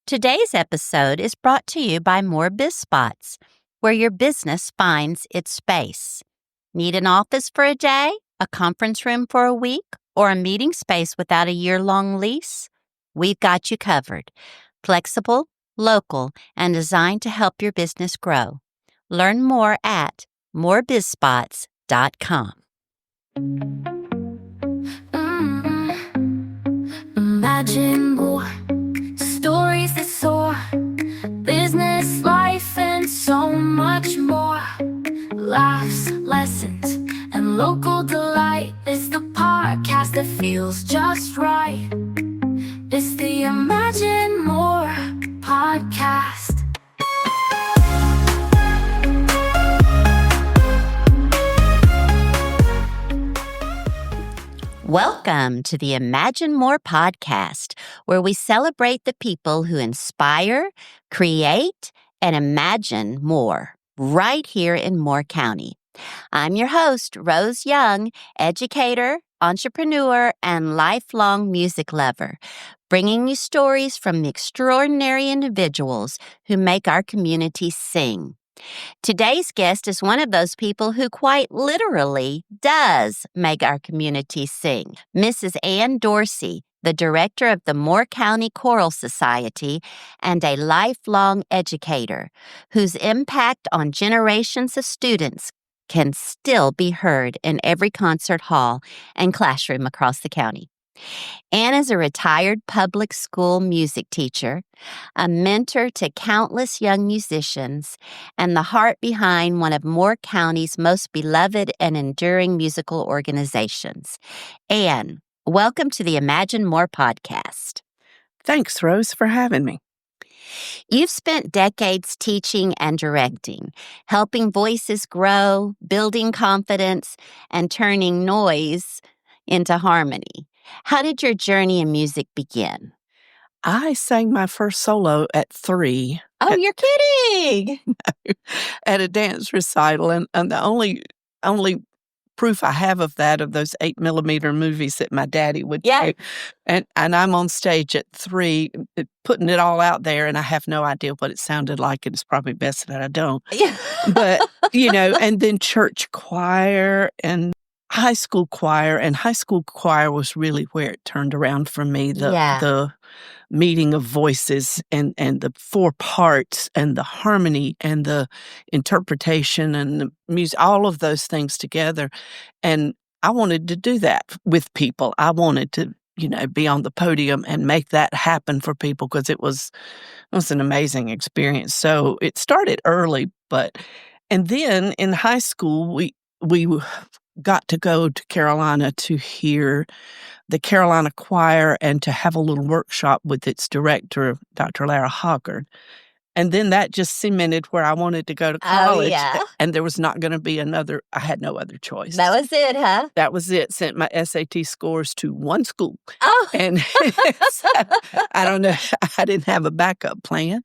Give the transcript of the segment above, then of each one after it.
Today's episode is brought to you by Moore Spots, where your business finds its space. Need an office for a day, a conference room for a week, or a meeting space without a year-long lease? We've got you covered. Flexible, local, and designed to help your business grow. Learn more at moorebizspots.com. Imagine more stories that soar, business, life, and so much more. Laughs, lessons, and local delight. It's the podcast that feels just right. It's the Imagine More podcast. Welcome to the Imagine More podcast, where we celebrate the people who inspire, create, and imagine more right here in Moore County. I'm your host, Rose Young, educator, entrepreneur, and lifelong music lover, bringing you stories from the extraordinary individuals who make our community sing. Today's guest is one of those people who quite literally does make our community sing. Mrs. Anne Dorsey, the director of the Moore County Choral Society and a lifelong educator whose impact on generations of students can still be heard in every concert hall and classroom across the county. Anne is a retired public school music teacher, a mentor to countless young musicians, and the heart behind one of Moore County's most beloved and enduring musical organizations. Anne, welcome to the Imagine More podcast. Thanks, Rose, for having me. You've spent decades teaching and directing, helping voices grow, building confidence, and turning noise into harmony. How did your journey in music begin? I sang my first solo at 3. Oh, you're kidding! At a dance recital, and the only proof I have of that of those 8mm movies that my daddy would take. And I'm on stage at 3, putting it all out there, and I have no idea what it sounded like. It's probably best that I don't. Yeah. But, and then church choir and high school choir, and high school choir was really where it turned around for me. The meeting of voices and the 4 parts and the harmony and the interpretation and the music, all of those things together. And I wanted to do that with people. I wanted to, be on the podium and make that happen for people because it was an amazing experience. So it started early, and then in high school, we got to go to Carolina to hear the Carolina Choir and to have a little workshop with its director, Dr. Lara Hoggard. And then that just cemented where I wanted to go to college. Oh, yeah. And there was not going to be I had no other choice. That was it, huh? That was it. Sent my SAT scores to one school. Oh. And so, I don't know. I didn't have a backup plan,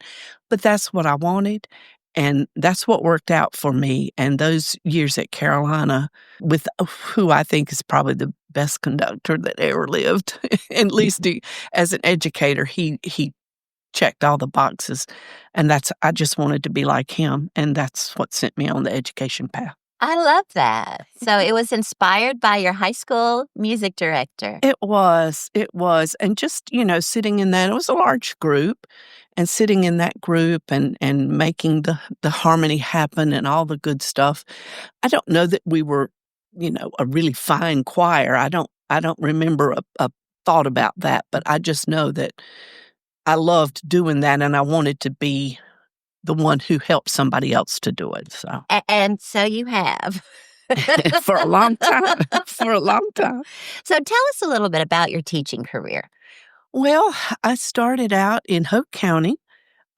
but that's what I wanted. And that's what worked out for me. And those years at Carolina with who I think is probably the best conductor that ever lived, at least as an educator, he checked all the boxes. And I just wanted to be like him. And that's what sent me on the education path. I love that. So it was inspired by your high school music director. It was. And just, sitting in that, it was a large group, and sitting in that group and making the harmony happen and all the good stuff. I don't know that we were, a really fine choir. I don't remember a thought about that, but I just know that I loved doing that, and I wanted to be the one who helped somebody else to do it. So, and so you have. For a long time. So tell us a little bit about your teaching career. Well, I started out in Hope County.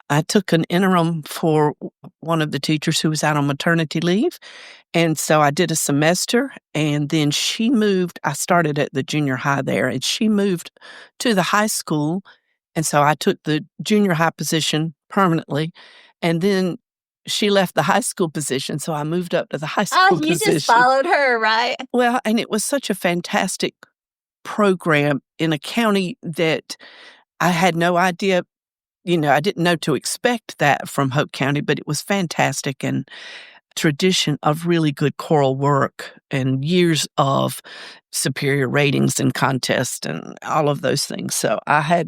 I took an interim for one of the teachers who was out on maternity leave. And so I did a semester, and then she moved. I started at the junior high there, and she moved to the high school. And so I took the junior high position permanently. And then she left the high school position, so I moved up to the high school position. Oh, you just followed her, right? Well, and it was such a fantastic program in a county that I had no idea I didn't know to expect that from Hope County, but it was fantastic and tradition of really good choral work and years of superior ratings and contests and all of those things. So I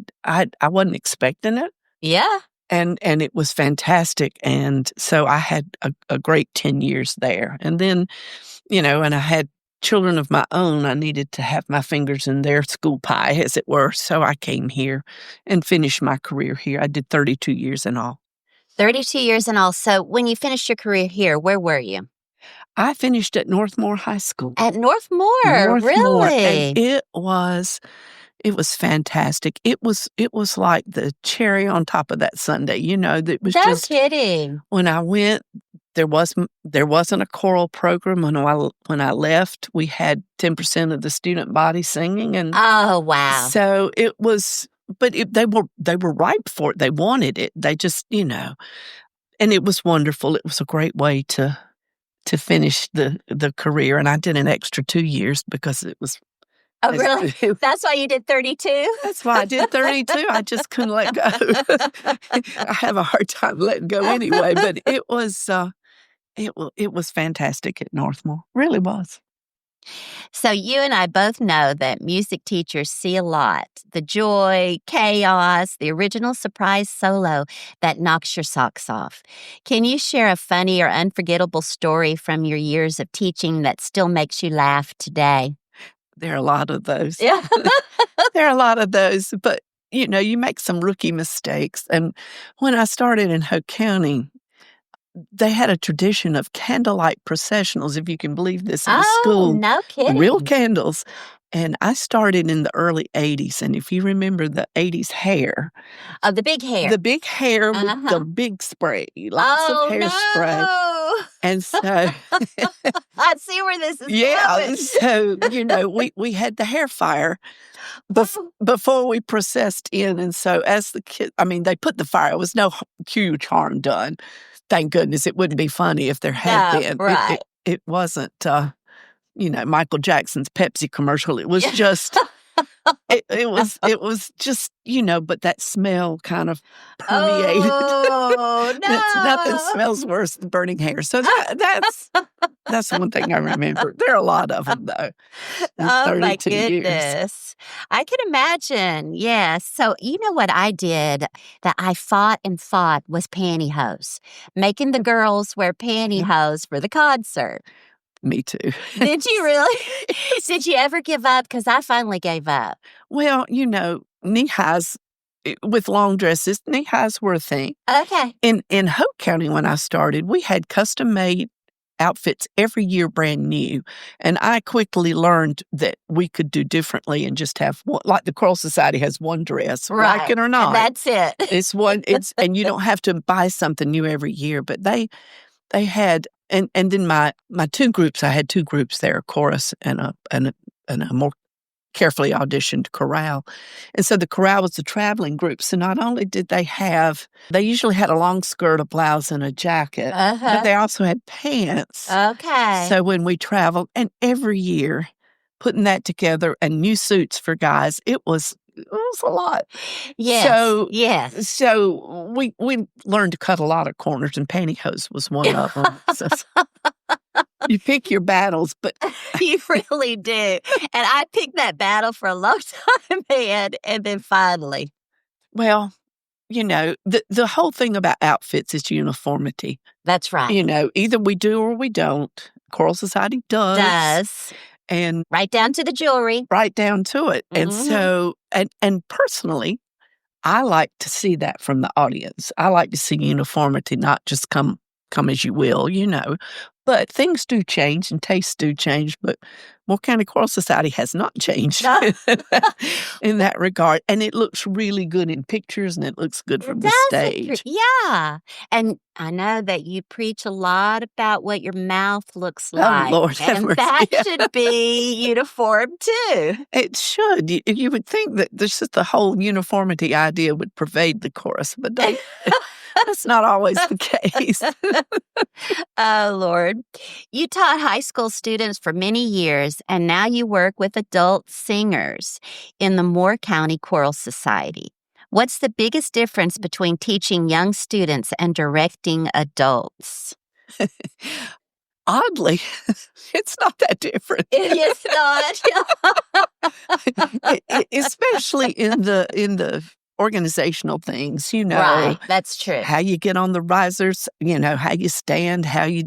wasn't expecting it. Yeah. And it was fantastic. And so I had a great 10 years there. And then, and I had children of my own. I needed to have my fingers in their school pie, as it were. So I came here and finished my career here. I did 32 years in all. 32 years in all. So when you finished your career here, where were you? I finished at Northmore High School. At Northmore, really? And it was fantastic. It was like the cherry on top of that sundae. That was No just kidding. When I went, there wasn't a choral program. When I left, we had 10% of the student body singing, and oh wow! So it was. But they were ripe for it. They wanted it. They just, and it was wonderful. It was a great way to finish the career. And I did an extra 2 years because it was. Oh, really? That's why you did 32? That's why I did 32. I just couldn't let go. I have a hard time letting go anyway. But it was fantastic at Northmore. Really was. So you and I both know that music teachers see a lot. The joy, chaos, the original surprise solo that knocks your socks off. Can you share a funny or unforgettable story from your years of teaching that still makes you laugh today? There are a lot of those. Yeah. There are a lot of those. But, you make some rookie mistakes. And when I started in Hope County, they had a tradition of candlelight processionals, if you can believe this, in the school. Oh, no kidding. Real candles. And I started in the early 80s. And if you remember the 80s hair. Oh, the big hair. The big hair with the big spray. Lots of hairspray. No. And so. I see where this is going. So, we had the hair fire before we processed in. And so as the kids, they put the fire. It was no huge harm done. Thank goodness. It wouldn't be funny if there had been. Right. It wasn't, Michael Jackson's Pepsi commercial. It was just, it was just, but that smell kind of permeated. Oh, no. Nothing smells worse than burning hair. So that's one thing I remember. There are a lot of them, though. Oh, my goodness. Years. I can imagine. Yes. So, you know what I did that I fought was pantyhose, making the girls wear pantyhose for the concert. Me too. Did you really? Did you ever give up? Because I finally gave up. Well, knee highs with long dresses, knee highs were a thing. Okay. In Hope County, when I started, we had custom-made outfits every year, brand new. And I quickly learned that we could do differently and just have one, like the Choral Society has one dress, right. Like it or not. And that's it. And you don't have to buy something new every year. But they had, and then my two groups, I had two groups there, a chorus and a more carefully auditioned chorale. And so the chorale was the traveling group. So not only did they usually had a long skirt, a blouse, and a jacket, but they also had pants. Okay. So when we traveled, and every year, putting that together and new suits for guys, it was a lot. Yes. So we learned to cut a lot of corners, and pantyhose was one of them. So, you pick your battles, but you really do. And I picked that battle for a long time, man. And then finally. Well, the whole thing about outfits is uniformity. That's right. Either we do or we don't. Choral Society does. And right down to the jewelry. Right down to it. Mm-hmm. And so, and personally, I like to see that from the audience. I like to see uniformity, not just come as you will, But things do change and tastes do change. But Moore County Choral Society has not changed in that regard. And it looks really good in pictures and it looks good from the stage. Yeah. And I know that you preach a lot about what your mouth looks like. Oh, Lord have and mercy. that should be uniform too. It should. You would think that the whole uniformity idea would pervade the chorus, but that's not always the case. Oh, Lord. You taught high school students for many years, and now you work with adult singers in the Moore County Choral Society. What's the biggest difference between teaching young students and directing adults? Oddly, it's not that different. It's not. Especially in the organizational things, Right, that's true. how you get on the risers, how you stand, I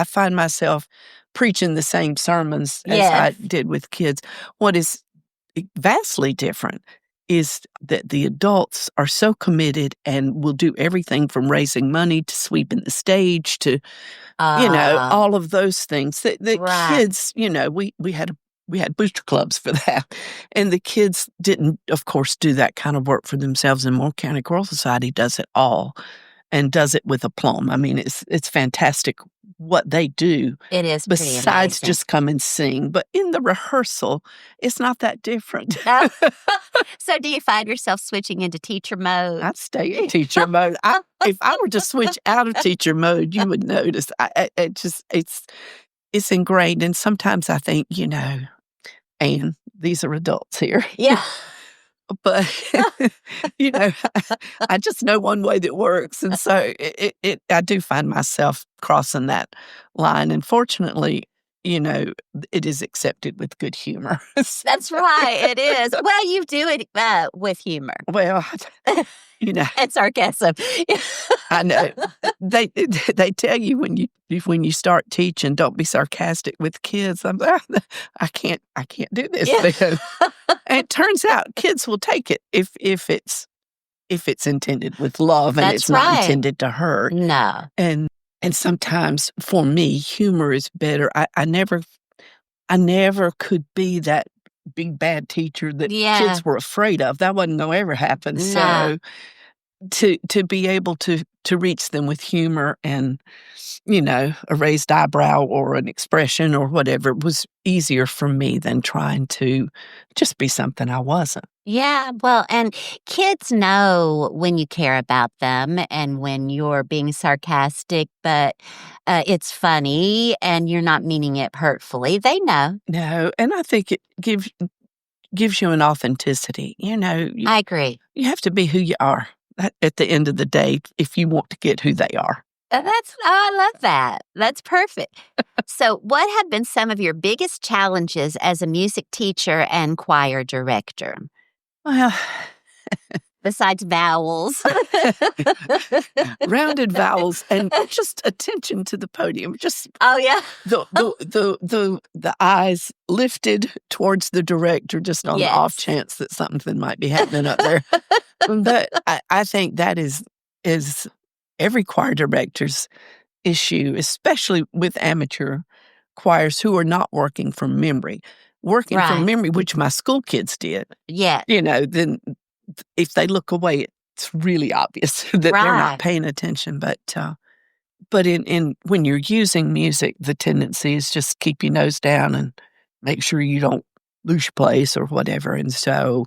find myself preaching the same sermons as I Yes. did with kids. What is vastly different is that the adults are so committed and will do everything from raising money to sweeping the stage to all of those things. The Right. kids, we had booster clubs for that, and the kids didn't, of course, do that kind of work for themselves. And Moore County Choral Society does it all, and does it with aplomb. I mean, it's fantastic what they do. It is pretty Besides amazing. just come and sing, but in the rehearsal, it's not that different. No. So do you find yourself switching into teacher mode? I stay in teacher mode. If I were to switch out of teacher mode, you would notice. It's ingrained, and sometimes I think, Anne, these are adults here. Yeah. But I just know one way that works, and so I do find myself crossing that line. And fortunately, it is accepted with good humor. That's right, it is. Well, you do it with humor. Well, And sarcasm. I know they tell you when you start teaching, don't be sarcastic with kids. I can't do this. Yeah. And it turns out kids will take it if it's intended with love and That's it's not right. intended to hurt. No. And sometimes for me, humor is better. I never could be that big bad teacher that kids were afraid of. That wasn't gonna ever happen. No. So to be able to reach them with humor and a raised eyebrow or an expression or whatever was easier for me than trying to just be something I wasn't. Yeah, well, and kids know when you care about them and when you're being sarcastic, but it's funny and you're not meaning it hurtfully. They know. No, and I think it gives you an authenticity. I agree. You have to be who you are at the end of the day if you want to get who they are. I love that. That's perfect. So, what have been some of your biggest challenges as a music teacher and choir director? Well, Besides vowels. rounded vowels and just attention to the podium. Just Oh, yeah. the eyes lifted towards the director, just on the off Yes. chance that something might be happening up there. But I think that is every choir director's issue, especially with amateur choirs who are not working from memory. Working Right. from memory, which my school kids did, Yeah. then if they look away, it's really obvious that they're Right. not paying attention. But in when you're using music, the tendency is just keep your nose down and make sure you don't lose your place or whatever. And so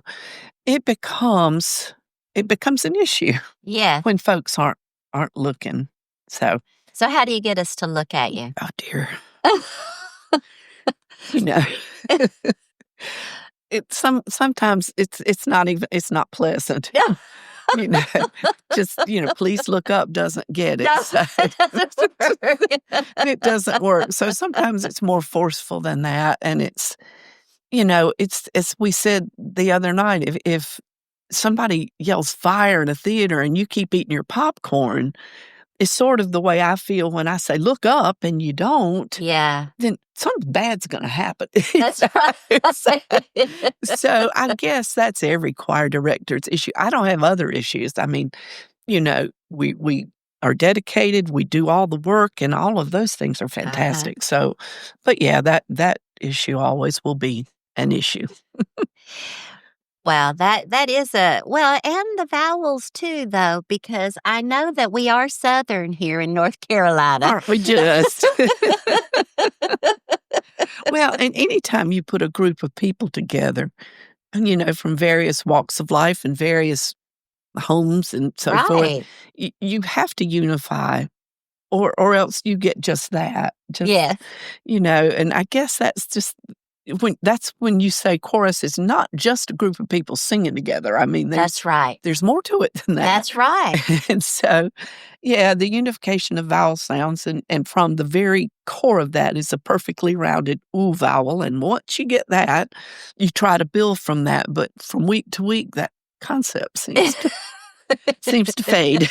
it becomes an issue Yeah. when folks aren't looking. So, So, how do you get us to look at you? oh dear, you know, sometimes it's not pleasant. Yeah. You know, just please look up doesn't get it. No, So, it doesn't work. it doesn't work. So sometimes it's more forceful than that, and it's as we said the other night. If somebody yells fire in a theater and you keep eating your popcorn, it's sort of the way I feel when I say look up and you don't. Yeah. Then something bad's going to happen. That's right. So I guess that's every choir director's issue. I don't have other issues. I mean, we are dedicated, we do all the work, and all of those things are fantastic. So, but yeah, that issue always will be an issue. Well, that is and the vowels too, though, because I know that we are Southern here in North Carolina. Aren't we just? Well, and anytime you put a group of people together, and from various walks of life and various homes and so forth, Right. you have to unify, or else you get just that. Yeah. And I guess that's just that's when you say chorus is not just a group of people singing together. I mean, That's right. There's more to it than that. That's right. And so, yeah, the unification of vowel sounds, and from the very core of that is a perfectly rounded ooh vowel. And once you get that, you try to build from that. But from week to week, that concept seems to fade.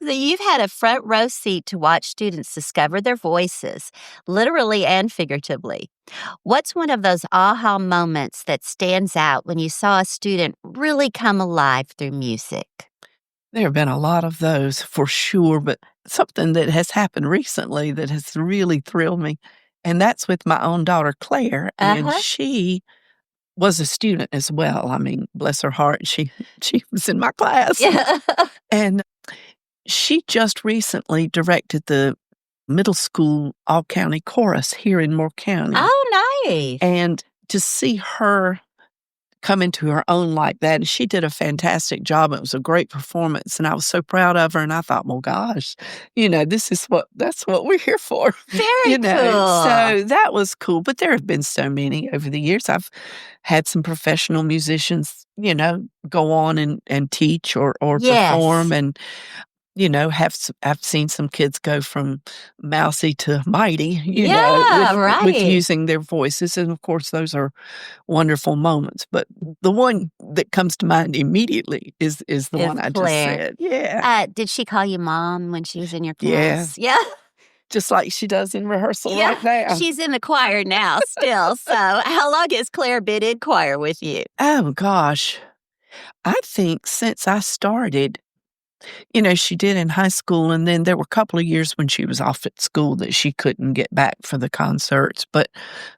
So you've had a front row seat to watch students discover their voices, literally and figuratively. What's one of those aha moments that stands out when you saw a student really come alive through music? There have been a lot of those for sure, but something that has happened recently that has really thrilled me, and that's with my own daughter, Claire, and she was a student as well. I mean, bless her heart, she was in my class. Yeah. And she just recently directed the middle school all-county chorus here in Moore County. Oh, nice. And to see her come into her own like that, and she did a fantastic job. It was a great performance, and I was so proud of her, and I thought, well, gosh, that's what we're here for. Very cool. So that was cool. But there have been so many over the years. I've had some professional musicians, go on and teach or perform, and I've seen some kids go from mousy to mighty, with using their voices. And of course, those are wonderful moments. But the one that comes to mind immediately is the one I just said. Yeah. Did she call you Mom when she was in your Yeah. class? Yeah. Just like she does in rehearsal right now. She's in the choir now still. So how long has Claire been in choir with you? Oh, gosh. I think since I started, she did in high school, and then there were a couple of years when she was off at school that she couldn't get back for the concerts. But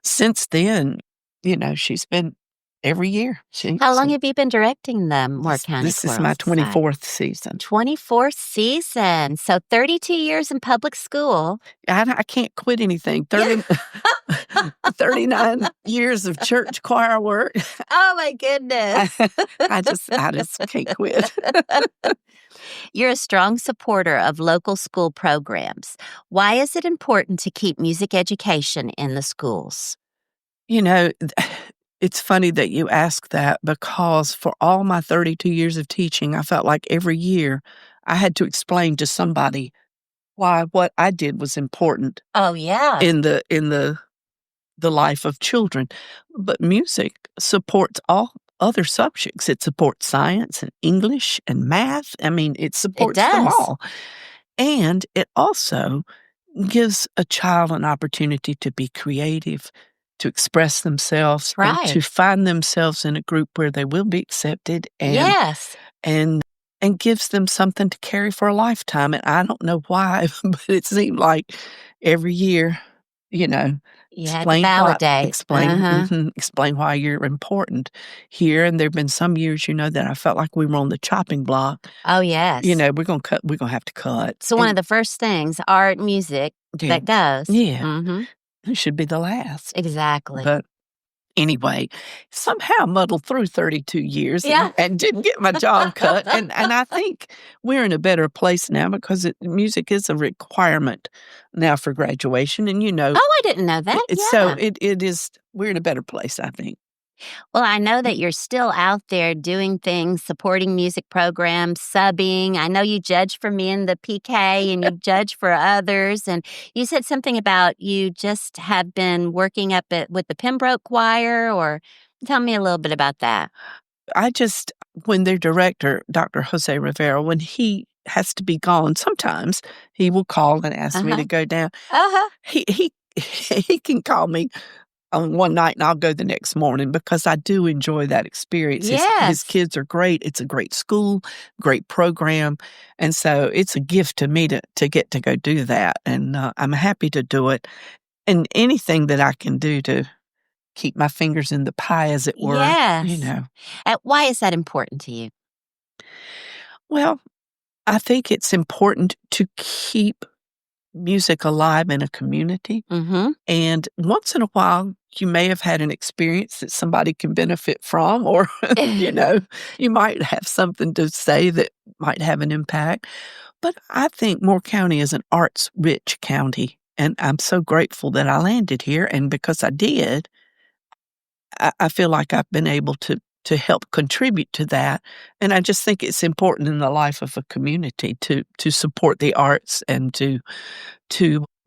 since then, she's been every year. How long have you been directing the Moore County This is Choral my Society? 24th season. 24th season. So 32 years in public school. I can't quit anything. 39 years of church choir work. Oh, my goodness. I just can't quit. You're a strong supporter of local school programs. Why is it important to keep music education in the schools? It's funny that you ask that, because for all my 32 years of teaching, I felt like every year I had to explain to somebody why what I did was important. Oh, yeah. In the life of children. But music supports all other subjects. It supports science and English and math. I mean, it supports them all. And it also gives a child an opportunity to be creative, to express themselves, and to find themselves in a group where they will be accepted, and gives them something to carry for a lifetime. And I don't know why, but it seemed like every year, explain why you're important here. And there've been some years, that I felt like we were on the chopping block. Oh, yes. We're gonna have to cut. So one of the first things, art, music, that goes. Yeah. Mm-hmm. It should be the last. Exactly. But anyway, somehow muddled through 32 years and didn't get my job cut. And I think we're in a better place now, because music is a requirement now for graduation. And Oh, I didn't know that. So it is, we're in a better place, I think. Well, I know that you're still out there doing things, supporting music programs, subbing. I know you judge for me in the PK, and you judge for others. And you said something about you just have been working with the Pembroke Choir, or tell me a little bit about that. When their director, Dr. Jose Rivera, when he has to be gone, sometimes he will call and ask me to go down. He can call me on one night, and I'll go the next morning, because I do enjoy that experience. His kids are great. It's a great school, great program. And so it's a gift to me to get to go do that. And I'm happy to do it. And anything that I can do to keep my fingers in the pie, as it were. Yes. Why is that important to you? Well, I think it's important to keep music alive in a community. Mm-hmm. And once in a while, you may have had an experience that somebody can benefit from, or, you might have something to say that might have an impact. But I think Moore County is an arts-rich county. And I'm so grateful that I landed here, and because I did, I feel like I've been able to help contribute to that, and I just think it's important in the life of a community to support the arts and to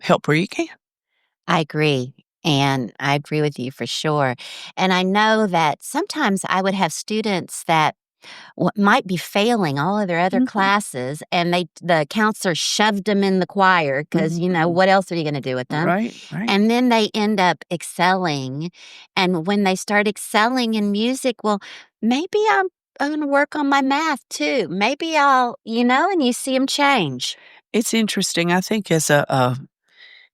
help where you can. I agree. And I agree with you for sure. And I know that sometimes I would have students that might be failing all of their other Mhm. classes, and the counselor shoved them in the choir because, Mhm. what else are you going to do with them? Right, right. And then they end up excelling. And when they start excelling in music, well, maybe I'm going to work on my math too. Maybe and you see them change. It's interesting, I think as a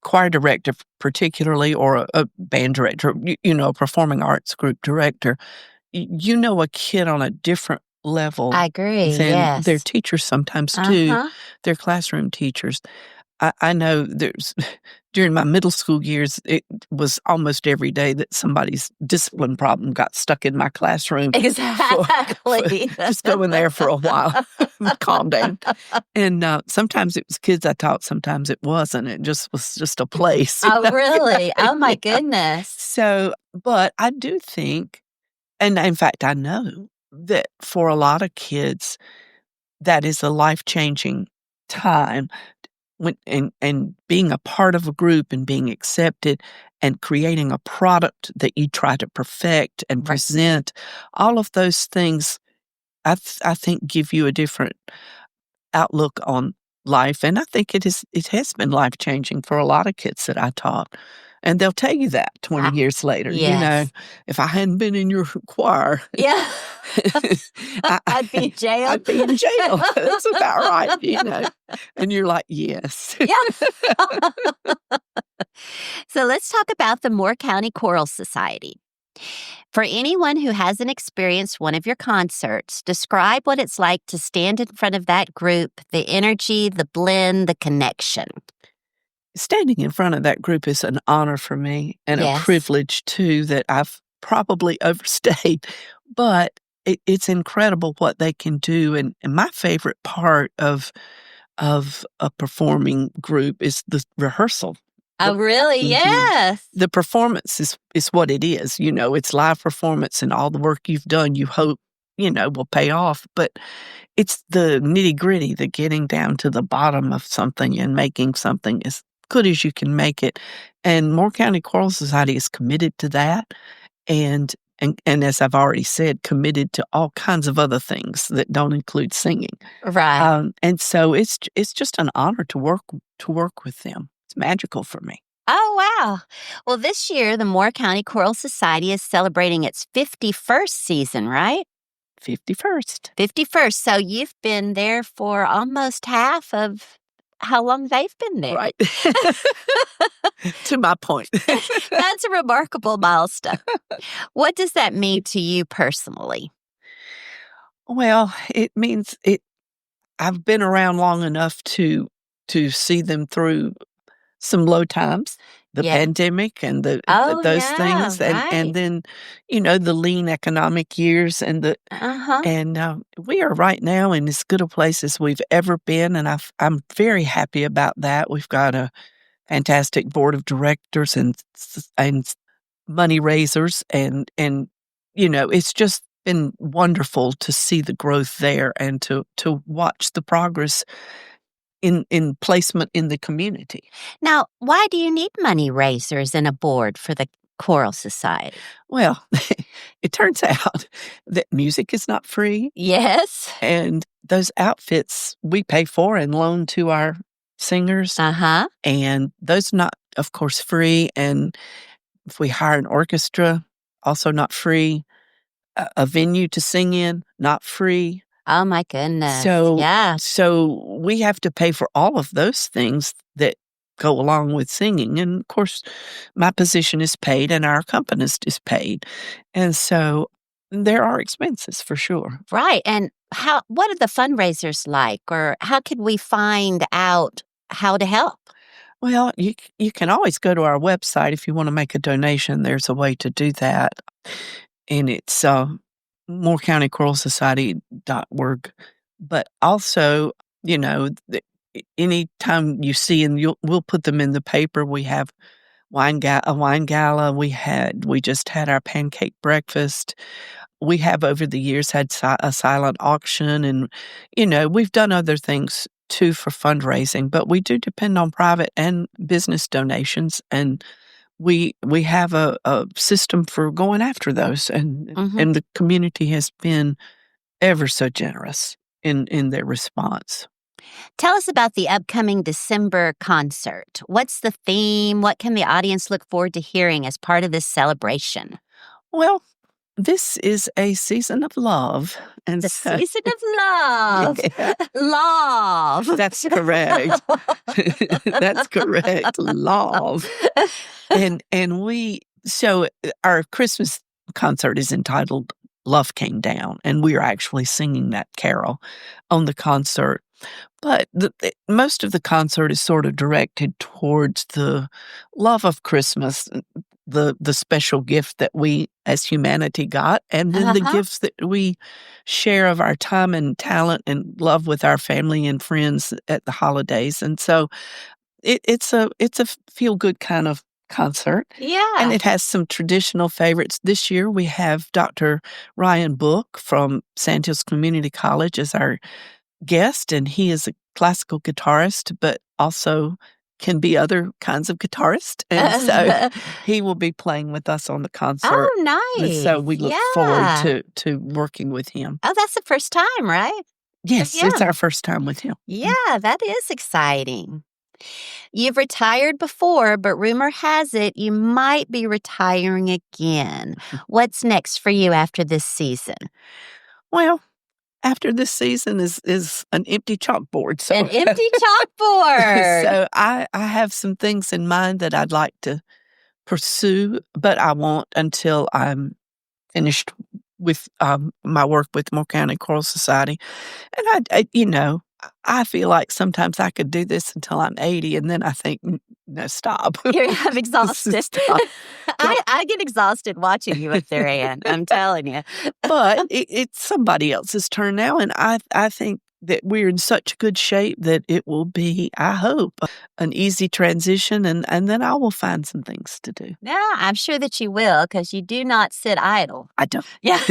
choir director particularly or a band director, a performing arts group director, you know a kid on a different level I agree. than their Yes. teachers sometimes Uh do, huh. their classroom teachers. I know there's during my middle school years, it was almost every day that somebody's discipline problem got stuck in my classroom for Exactly. just go in there for a while, calm down. And, sometimes it was kids I taught, sometimes it wasn't. It just was just a place, Oh, really? Oh, my Yeah. goodness. So, but I do think, and in fact, I know that for a lot of kids, that is a life-changing time when and being a part of a group and being accepted and creating a product that you try to perfect and Right. present, all of those things, I think give you a different outlook on life, and I think it has been life-changing for a lot of kids that I taught, and they'll tell you that 20 Ah, years later, yes. "If I hadn't been in your choir, Yeah. I I'd be in jail. I'd be in jail." That's about right. And you're like, "Yes." Yeah. So let's talk about the Moore County Choral Society. For anyone who hasn't experienced one of your concerts, describe what it's like to stand in front of that group, the energy, the blend, the connection. Standing in front of that group is an honor for me and a Yes. privilege too that I've probably overstayed, but it's incredible what they can do, and my favorite part of a performing group is the rehearsal. Oh, The really? Mhm. Yes. The performance is what it is, it's live performance and all the work you've done, you hope, will pay off, but it's the nitty-gritty, the getting down to the bottom of something and making something as good as you can make it, and Moore County Choral Society is committed to that, and and as I've already said, committed to all kinds of other things that don't include singing. Right. And so it's just an honor to work with them. It's magical for me. Oh, wow. Well, this year, the Moore County Choral Society is celebrating its 51st season, right? 51st. 51st. So you've been there for almost half of how long they've been there. Right. To my point. That's a remarkable milestone. What does that mean to you personally? Well, it means I've been around long enough to see them through some low times, the Yeah. pandemic and Oh, those yeah, things, and right. then, the lean economic years Uh-huh. and, we are right now in as good a place as we've ever been, and I'm very happy about that. We've got a fantastic board of directors and money raisers, and it's just been wonderful to see the growth there and to watch the progress in placement in the community. Now, why do you need money raisers and a board for the Choral Society? Well, it turns out that music is not free, Yes. and those outfits we pay for and loan to our singers, Uh-huh. and those not, of course, free, and if we hire an orchestra, also not free, a venue to sing in, not free. Oh, my goodness. So Yeah. so we have to pay for all of those things that go along with singing, and, of course, my position is paid and our accompanist is paid, and so there are expenses for sure. Right. And what are the fundraisers like, or how could we find out how to help? Well, you can always go to our website if you wanna make a donation, there's a way to do that, and it's, morecountychoralsociety.org, but also, you know, anytime you see, and we'll put them in the paper. We have a wine gala. We just had our pancake breakfast. We have over the years had a silent auction, and we've done other things too for fundraising, but we do depend on private and business donations, and we have a system for going after those, and the community has been ever so generous in their response. Tell us about the upcoming December concert. What's the theme? What can the audience look forward to hearing as part of this celebration? Well, this is a season of love. And season of love. Yeah. Love. That's correct. That's correct. Love. And so our Christmas concert is entitled Love Came Down, and we are actually singing that carol on the concert. But most of the concert is sort of directed towards the love of Christmas, the special gift that we as humanity got, and then the gifts that we share of our time and talent and love with our family and friends at the holidays. And so it's a feel-good kind of concert. Yeah. And it has some traditional favorites. This year we have Dr. Ryan Book from Sand Hills Community College as our guest, and he is a classical guitarist, but also can be other kinds of guitarist. And so he will be playing with us on the concert. Oh, nice. And so we look forward to working with him. Oh, that's the first time, right? Yes, it's our first time with him. Yeah, that is exciting. You've retired before, but rumor has it you might be retiring again. What's next for you after this season? Well, after this season is an empty chalkboard. So. An empty chalkboard. So I have some things in mind that I'd like to pursue, but I won't until I'm finished with my work with Moore County Choral Society. And I feel like sometimes I could do this until I'm 80, and then I think, no, stop. I'm exhausted. Stop. I get exhausted watching you up there, Anne. I'm telling you. But it's somebody else's turn now, and I think that we're in such good shape that it will be, I hope, an easy transition, and then I will find some things to do. Yeah, I'm sure that you will, because you do not sit idle. I don't. Yeah.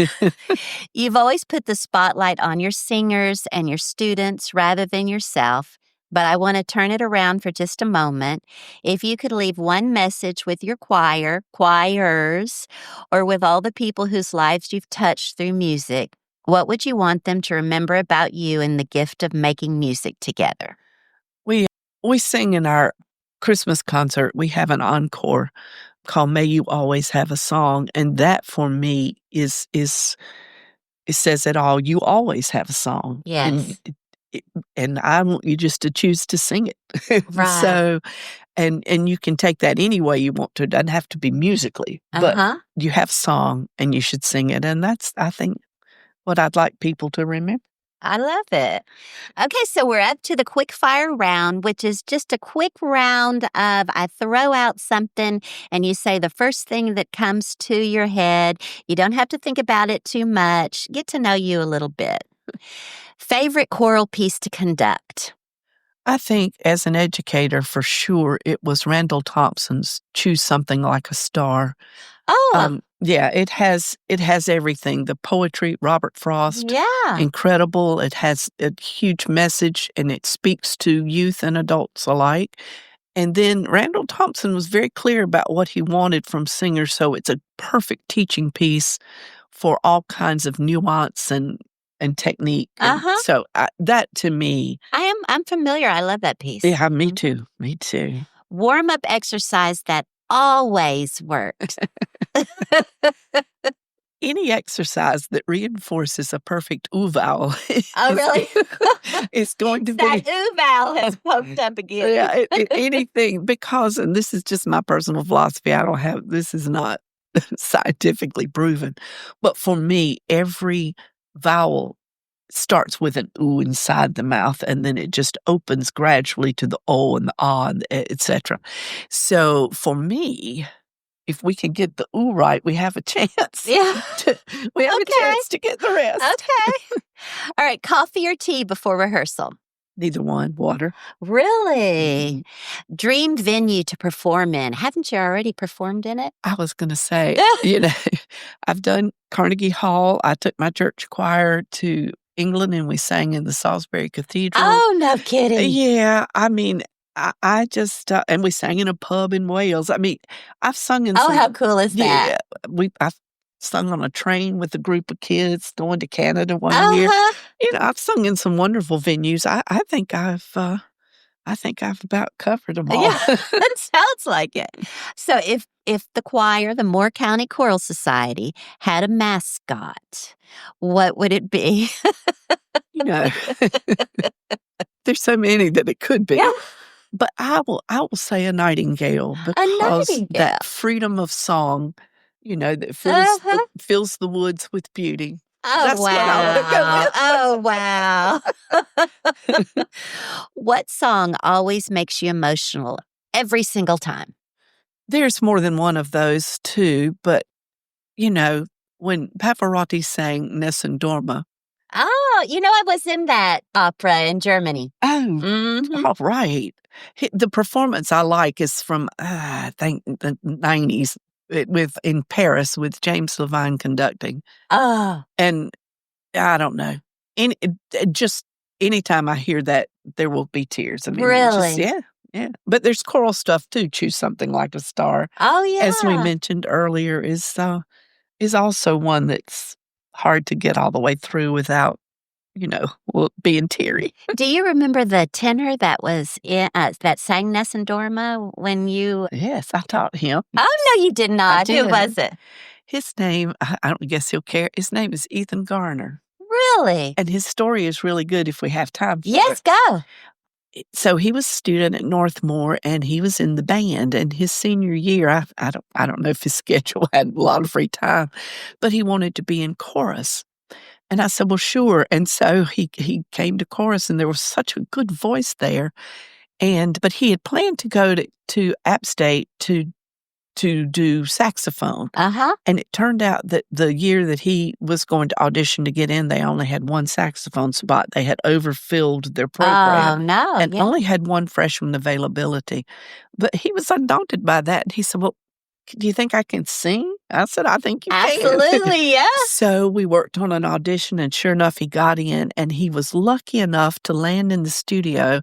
You've always put the spotlight on your singers and your students rather than yourself, but I want to turn it around for just a moment. If you could leave one message with your choirs, or with all the people whose lives you've touched through music, what would you want them to remember about you and the gift of making music together? We sing in our Christmas concert. We have an encore called "May You Always Have a Song," and that for me is it says it all. You always have a song. Yes. And I want you just to choose to sing it. Right. So, and you can take that any way you want to. It doesn't have to be musically, but you have song and you should sing it. And that's, I think, what I'd like people to remember. I love it. Okay, so we're up to the quick fire round, which is just a quick round of I throw out something and you say the first thing that comes to your head. You don't have to think about it too much. Get to know you a little bit. Favorite choral piece to conduct? I think as an educator, for sure, it was Randall Thompson's Choose Something Like a Star. Oh, yeah, it has everything. The poetry, Robert Frost, incredible. It has a huge message, and it speaks to youth and adults alike. And then Randall Thompson was very clear about what he wanted from singers, so it's a perfect teaching piece for all kinds of nuance and technique. And so that to me, I'm familiar. I love that piece. Yeah, me too. Me too. Warm up exercise that always works. Any exercise that reinforces a perfect ooh vowel. Oh, really? It's going to be. That ooh vowel has poked up again. Yeah, anything, because, and this is just my personal philosophy, this is not scientifically proven, but for me, every vowel starts with an ooh inside the mouth, and then it just opens gradually to the o and the ah, and etc. So for me, if we can get the ooh right, we have a chance. Yeah. We have a chance to get the rest. Okay. All right. Coffee or tea before rehearsal? Neither one. Water. Really? Dream venue to perform in. Haven't you already performed in it? I was going to say, I've done Carnegie Hall. I took my church choir to England and we sang in the Salisbury Cathedral. Oh, no kidding. Yeah. I mean, I just, and we sang in a pub in Wales. I mean, I've sung in Oh, how cool is that? Yeah. I've sung on a train with a group of kids going to Canada one year. I've sung in some wonderful venues. I think I've about covered them all. Yeah, that sounds like it. So if the choir, the Moore County Choral Society, had a mascot, what would it be? There's so many that it could be. Yeah. But I will say a nightingale because that freedom of song, that fills the woods with beauty. Oh, That's wow. what I want to go with. Oh, wow. What song always makes you emotional every single time? There's more than one of those, too. But, when Pavarotti sang Nessun Dorma. Oh, I was in that opera in Germany. Oh, all right. The performance I like is from, I think, the 90s in Paris with James Levine conducting. Oh. And I don't know. Just anytime I hear that, there will be tears. I mean, really? Yeah. But there's choral stuff, too. Choose Something Like a Star. Oh, yeah. As we mentioned earlier, is also one that's hard to get all the way through without, being teary. Do you remember the tenor that was that sang Nessun Dorma when you... Yes, I taught him. Oh, no, you did not. Who was it? His name, I don't guess he'll care. His name is Ethan Garner. Really? And his story is really good if we have time for Yes, it. go. So he was a student at Northmore, and he was in the band. And his senior year, I don't know if his schedule had a lot of free time, but he wanted to be in chorus. And I said, well, sure. And so he came to chorus, and there was such a good voice there. But he had planned to go to App State to do saxophone. And it turned out that the year that he was going to audition to get in, they only had one saxophone spot. They had overfilled their program. Oh, no. And only had one freshman availability. But he was undaunted by that. And he said, well, do you think I can sing? I said, I think you can. Absolutely, yeah. So we worked on an audition, and sure enough, he got in, and he was lucky enough to land in the studio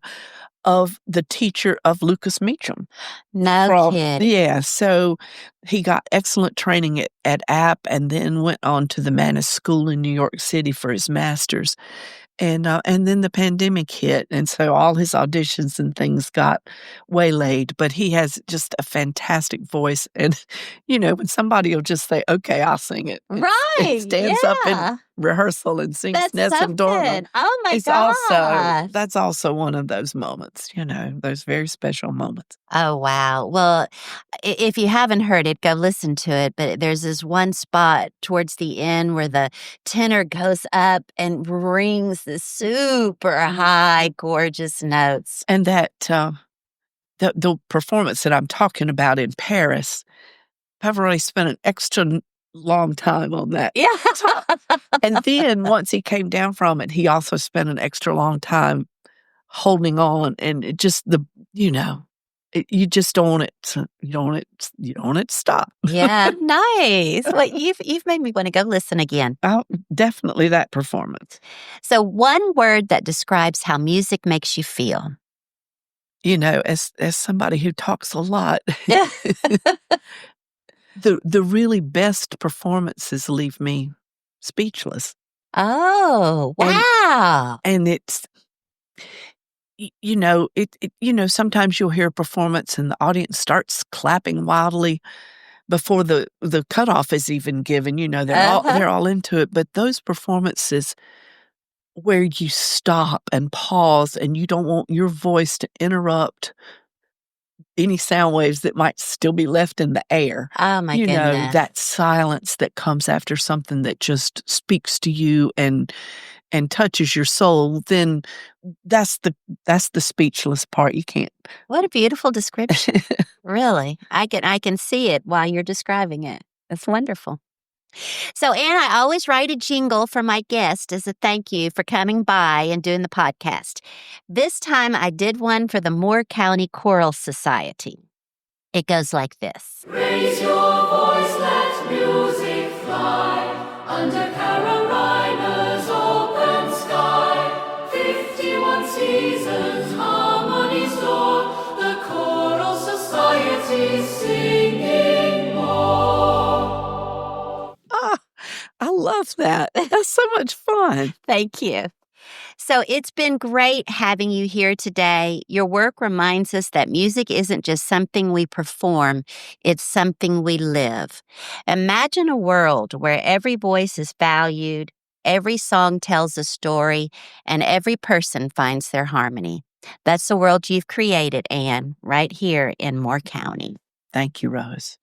of the teacher of Lucas Meacham. No kidding. Yeah, so he got excellent training at App and then went on to the Mannes School in New York City for his master's. And then the pandemic hit, and so all his auditions and things got waylaid. But he has just a fantastic voice, and when somebody will just say, "Okay, I'll sing it," right? Stands up in rehearsal and sings Nessun Dorma. Oh my gosh! That's also one of those moments. Those very special moments. Oh wow! Well, if you haven't heard it, go listen to it. But there's this one spot towards the end where the tenor goes up and rings the super high, gorgeous notes. And that the performance that I'm talking about in Paris, Pavarotti spent an extra long time on that. Yeah. And then once he came down from it, he also spent an extra long time holding on, and it just you just don't want it to stop. Yeah, nice. Well, you've made me want to go listen again. Oh, definitely that performance. So one word that describes how music makes you feel. As somebody who talks a lot, the really best performances leave me speechless. Oh, wow. And it's sometimes you'll hear a performance and the audience starts clapping wildly before the cutoff is even given. They're all into it. But those performances where you stop and pause and you don't want your voice to interrupt any sound waves that might still be left in the air. Oh my goodness. That silence that comes after something that just speaks to you and touches your soul, then that's the speechless part. You can't. What a beautiful description. Really. I can see it while you're describing it. That's wonderful. So, Anne, I always write a jingle for my guest as a thank you for coming by and doing the podcast. This time I did one for the Moore County Choral Society. It goes like this. Raise your voice, let music fly under Carolina's open sky. 51 seasons, harmony soar, the Choral Society singing more. I love that. That's so much fun. Thank you. So it's been great having you here today. Your work reminds us that music isn't just something we perform, it's something we live. Imagine a world where every voice is valued, every song tells a story, and every person finds their harmony. That's the world you've created, Anne, right here in Moore County. Thank you, Rose.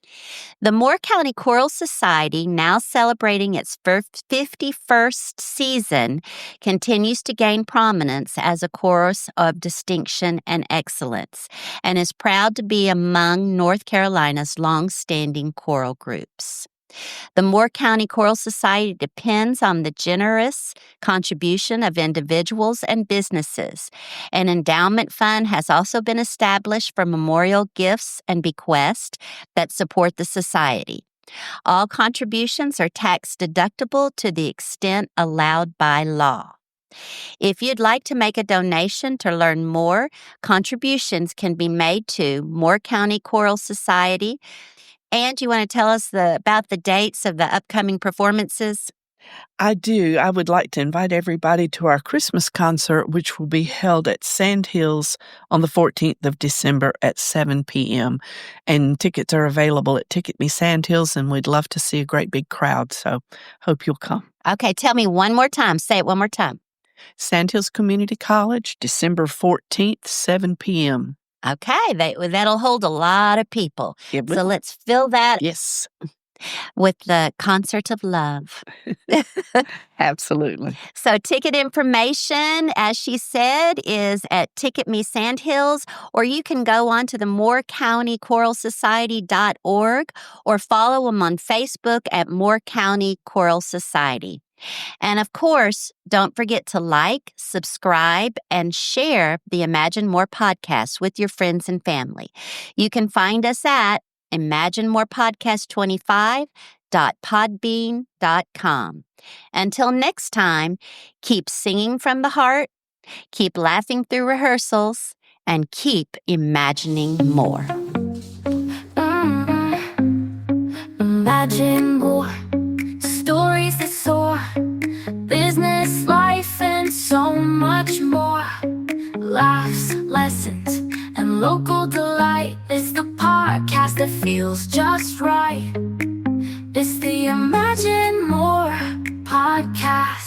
The Moore County Choral Society, now celebrating its 51st season, continues to gain prominence as a chorus of distinction and excellence, and is proud to be among North Carolina's long-standing choral groups. The Moore County Choral Society depends on the generous contribution of individuals and businesses. An endowment fund has also been established for memorial gifts and bequests that support the society. All contributions are tax deductible to the extent allowed by law. If you'd like to make a donation to learn more, contributions can be made to Moore County Choral Society. And do you want to tell us about the dates of the upcoming performances? I do. I would like to invite everybody to our Christmas concert, which will be held at Sandhills on the 14th of December at 7 p.m. And tickets are available at Ticket Me Sandhills, and we'd love to see a great big crowd. So hope you'll come. Okay, tell me one more time. Say it one more time. Sandhills Community College, December 14th, 7 p.m. Okay, that'll hold a lot of people. So let's fill that with the concert of love. Absolutely. So ticket information, as she said, is at Ticket Me Sandhills, or you can go on to the moorecountychoralsociety.org or follow them on Facebook at Moore County Choral Society. And of course, don't forget to like, subscribe, and share the Imagine More podcast with your friends and family. You can find us at imaginemorepodcast25.podbean.com. Until next time, keep singing from the heart, keep laughing through rehearsals, and keep imagining more. Imagine more. Stories that soar, business, life, and so much more. Laughs, lessons, and local delight. It's the podcast that feels just right. It's the Imagine More podcast.